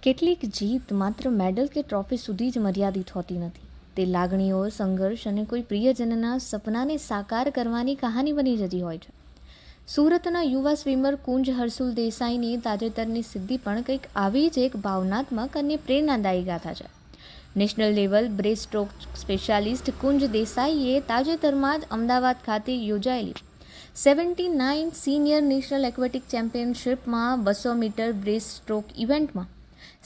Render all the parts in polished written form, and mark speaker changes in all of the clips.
Speaker 1: કેટલીક જીત માત્ર મેડલ કે ટ્રોફી સુધી જ મર્યાદિત હોતી નથી. તે લાગણીઓ, સંઘર્ષ અને કોઈ પ્રિયજનના સપનાને સાકાર કરવાની કહાની બની જતી હોય છે. સુરતના યુવા સ્વિમર કુંજ હર્ષુલ દેસાઈની તાજેતરની સિદ્ધિ પણ કંઈક આવી જ એક ભાવનાત્મક અને પ્રેરણાદાયી ગાથા છે. National level breaststroke specialist Kunj દેસાઈએ તાજેતરમાં જ અમદાવાદ ખાતે યોજાયેલી 79 સિનિયર નેશનલ એક્વેટિક ચેમ્પિયનશિપમાં 200 મીટર બ્રેસ્ટ સ્ટ્રોક ઇવેન્ટમાં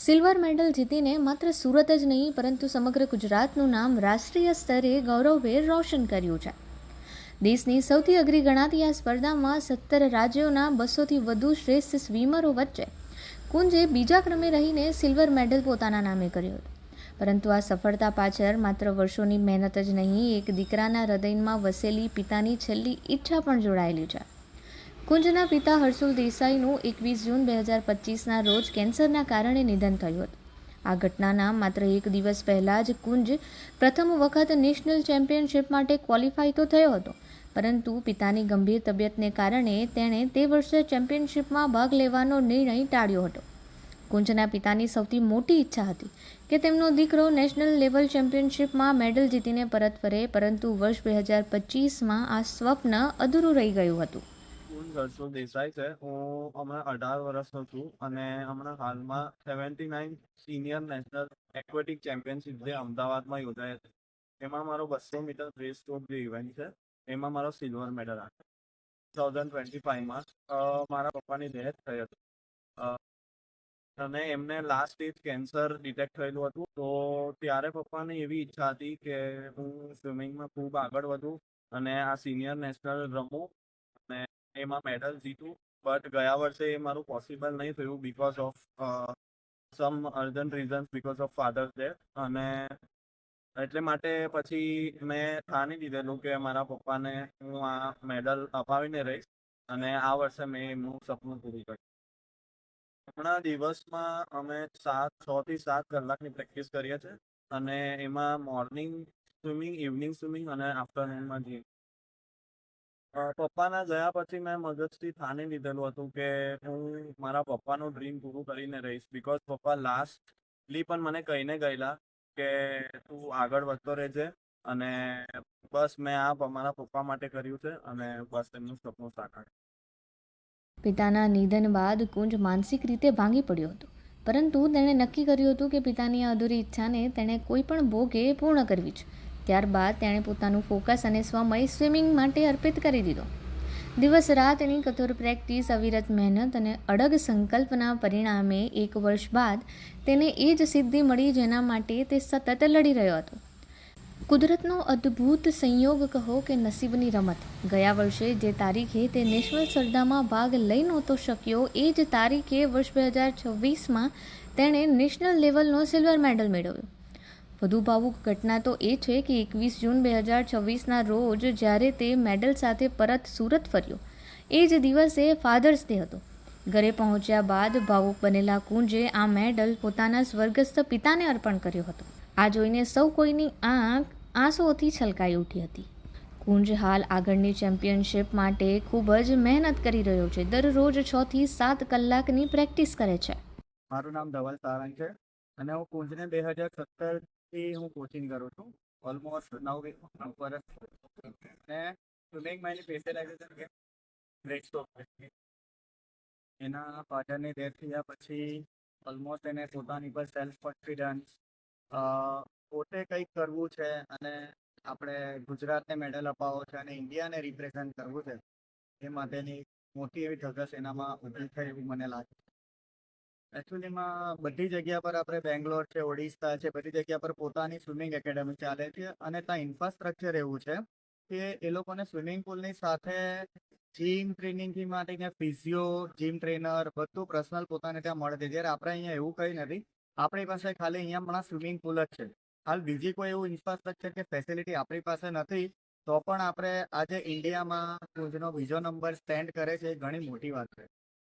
Speaker 1: સિલ્વર મેડલ જીતીને માત્ર સુરત જ નહીં પરંતુ સમગ્ર ગુજરાતનું નામ રાષ્ટ્રીય સ્તરે ગૌરવભેર રોશન કર્યું છે. દેશની સૌથી અઘરી ગણાતી આ સ્પર્ધામાં 17 રાજ્યોના 200થી વધુ શ્રેષ્ઠ સ્વિમરો વચ્ચે કુંજે બીજા ક્રમે રહીને સિલ્વર મેડલ પોતાના નામે કર્યો હતો. પરંતુ આ સફળતા પાછળ માત્ર વર્ષોની મહેનત જ નહીં, એક દીકરાના હૃદયમાં વસેલી પિતાની છેલ્લી ઈચ્છા પણ જોડાયેલી છે. કુંજના પિતા હર્ષુલ દેસાઈનું 21 જૂન 2025ના રોજ કેન્સરના કારણે નિધન થયું હતું. આ ઘટનાના માત્ર એક દિવસ પહેલાં જ કુંજ પ્રથમ વખત નેશનલ ચેમ્પિયનશિપ માટે ક્વોલિફાય તો થયો હતો, પરંતુ પિતાની ગંભીર તબિયતને કારણે તેણે તે વર્ષે ચેમ્પિયનશિપમાં ભાગ લેવાનો નિર્ણય ટાળ્યો હતો. કુંજના પિતાની સૌથી મોટી ઈચ્છા હતી કે તેમનો દીકરો નેશનલ લેવલ ચેમ્પિયનશિપમાં મેડલ જીતીને પરત ફરે, પરંતુ વર્ષ 2025માં આ સ્વપ્ન અધૂરું રહી ગયું હતું.
Speaker 2: કુંજ હર્ષુલ દેસાઈ છે. હું હમણાં 18 વર્ષનો છું અને હમણાં હાલમાં 79 સિનિયર નેશનલ એક્વેટિક ચેમ્પિયનશિપ જે અમદાવાદમાં યોજાય છે એમાં મારો 200 મીટર બ્રેસ્ટ સ્ટ્રોક જે ઇવેન્ટ છે એમાં મારો સિલ્વર મેડલ આવ્યો. 2025માં મારા પપ્પાની ડેથ થઈ હતી અને એમને લાસ્ટ સ્ટેજ કેન્સર ડિટેક્ટ થયેલું હતું. તો ત્યારે પપ્પાની એવી ઈચ્છા હતી કે હું સ્વિમિંગમાં ખૂબ આગળ વધું અને આ સિનિયર નેશનલ રમું અને એમાં મેડલ જીતું. બટ ગયા વર્ષે એ મારું પોસિબલ નહીં થયું because of some urgent reasons, because of father's death. અને એટલે માટે પછી મેં ઠાની દીધેલું કે મારા પપ્પાને હું આ મેડલ અપાવીને રહીશ અને આ વર્ષે મેં એમનું સપનું પૂરું કર્યું. હમણાં દિવસમાં અમે 6 થી 7 કલાકની પ્રેક્ટિસ કરીએ છીએ અને એમાં મોર્નિંગ સ્વિમિંગ, ઇવનિંગ સ્વિમિંગ અને આફ્ટરનૂનમાં જીમ. પપ્પાના ગયા પછી મેં મગજથી ઠાની લીધેલું હતું કે હું મારા પપ્પાનું ડ્રીમ પૂરું કરીને રહીશ. બિકોઝ પપ્પા લાસ્ટલી પણ મને કહીને ગયેલા કે તું આગળ વધતો રહેજે અને બસ મેં આ મારા પપ્પા માટે કર્યું છે અને બસ એમનું સપનું સાકાર.
Speaker 1: પિતાના નિધન બાદ કુંજ માનસિક રીતે ભાંગી પડ્યો હતો, પરંતુ તેણે નક્કી કર્યું હતું કે પિતાની આ અધૂરી ઈચ્છાને તેણે કોઈ પણ ભોગે પૂર્ણ કરવી છે. ત્યારબાદ તેણે પોતાનું ફોકસ અને સ્વમય સ્વિમિંગ માટે અર્પિત કરી દીધો. દિવસ રાત એની કઠોર પ્રેક્ટિસ, અવિરત મહેનત અને અડગ સંકલ્પના પરિણામે 1 વર્ષ બાદ તેને એ જ સિદ્ધિ મળી જેના માટે તે સતત લડી રહ્યો હતો. કુદરતનો અદ્ભુત સંયોગ કહો કે નસીબની રમત. ગયા વર્ષે જે તારીખે તે નેશનલ સ્પર્ધામાં ભાગ લઈ નહોતો શક્યો, એ જ તારીખે વર્ષ 2026માં તેણે નેશનલ લેવલનો સિલ્વર મેડલ મેળવ્યો. વધુ ભાવુક ઘટના તો એ છે કે 21 જૂન 2026ના રોજ જ્યારે તે મેડલ સાથે પરત સુરત ફર્યો, એ જ દિવસે ફાધર્સ ડે હતો. ઘરે પહોંચ્યા બાદ ભાવુક બનેલા કુંજે આ મેડલ પોતાના સ્વર્ગસ્થ પિતાને અર્પણ કર્યો હતો. આ જોઈને સૌ કોઈની આંખ આંસુઓથી છલકાઈ ઉઠી હતી. કુંજ હાલ આગળની ચેમ્પિયનશિપ માટે ખૂબ જ મહેનત કરી રહ્યો છે. દરરોજ 6 થી 7 કલાકની પ્રેક્ટિસ કરે છે.
Speaker 2: મારું નામ ધવલ સારંગ છે અને હું કુંજને 2017થી હું કોચિંગ કરું છું. ઓલમોસ્ટ 9 વર્ષ. અને સ્વિમિંગમાં એની સ્પેશિયલાઇઝેશન કે બ્રેસ્ટ સ્ટ્રોક. એના ફાધરની ડેથ થયા પછી ઓલમોસ્ટ એને પોતાની પર સેલ્ફ કોન્ફિડન્સ, પોતે કંઈક કરવું છે અને આપણે ગુજરાતને મેડલ અપાવવો છે અને ઇન્ડિયાને રિપ્રેઝન્ટ કરવું છે, એ માટેની મોટી એવી ધગશ એનામાં ઊભી થઈ એવું મને લાગે. એકચ્યુઅલીમાં બધી જગ્યા પર આપણે બેંગ્લોર છે, ઓડિશા છે, બધી જગ્યા પર પોતાની સ્વિમિંગ એકેડમી ચાલે છે અને ત્યાં ઇન્ફ્રાસ્ટ્રક્ચર એવું છે કે એ લોકોને સ્વિમિંગ પુલની સાથે જીમ ટ્રેનિંગથી માટે ત્યાં ફિઝિયો, જીમ ટ્રેનર બધું પર્સનલ પોતાને ત્યાં મળે છે. જ્યારે આપણે અહીંયા એવું કંઈ નથી. આપણી પાસે ખાલી અહીંયા હમણાં સ્વિમિંગ પુલ જ છે. હાલ બીજી કોઈ એવું ઇન્ફ્રાસ્ટ્રક્ચર કે ફેસિલિટી આપણી પાસે નથી, તો પણ આપણે આજે ઇન્ડિયામાં કુંજનો બીજો નંબર સ્ટેન્ડ કરે છે, એ ઘણી મોટી વાત છે.